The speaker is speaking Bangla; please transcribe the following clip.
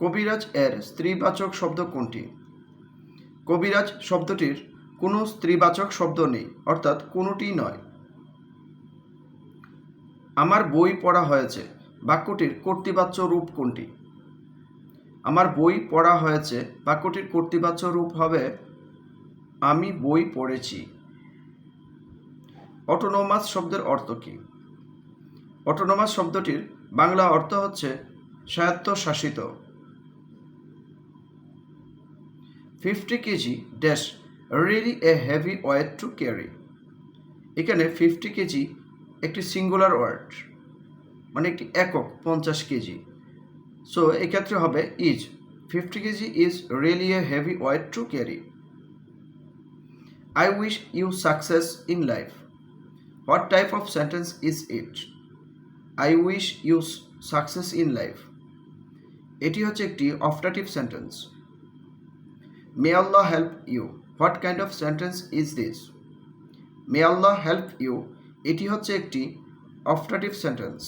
কবিরাজ এর স্ত্রীবাচক শব্দ কোনটি? কবিরাজ শব্দটির কোনো স্ত্রীবাচক শব্দ নেই, অর্থাৎ কোনোটিই নয়। আমার বই পড়া হয়েছে বাক্যটির কর্তৃবাচ্য রূপ কোনটি? আমার বই পড়া হয়েছে বাক্যটির কর্তৃবাচ্য রূপ হবে আমি বই পড়েছি। অটোনোমাস শব্দের অর্থ কী? অটোনোমাস শব্দটির বাংলা অর্থ হচ্ছে স্বায়ত্তশাসিত। 50 KG dash really a heavy weight to carry. এখানে 50 কেজি একটি সিঙ্গুলার ওয়ার্ড, মানে একটি একক, 50 কেজি। সো এক্ষেত্রে হবে is. 50 KG is really a heavy weight to carry. I wish you success in life. What type of sentence is it? I wish you success in life. এটি হচ্ছে একটি optative sentence. May Allah help you. What kind of sentence is this? May Allah help you. এটি হচ্ছে একটি অপটাটিভ সেন্টেন্স।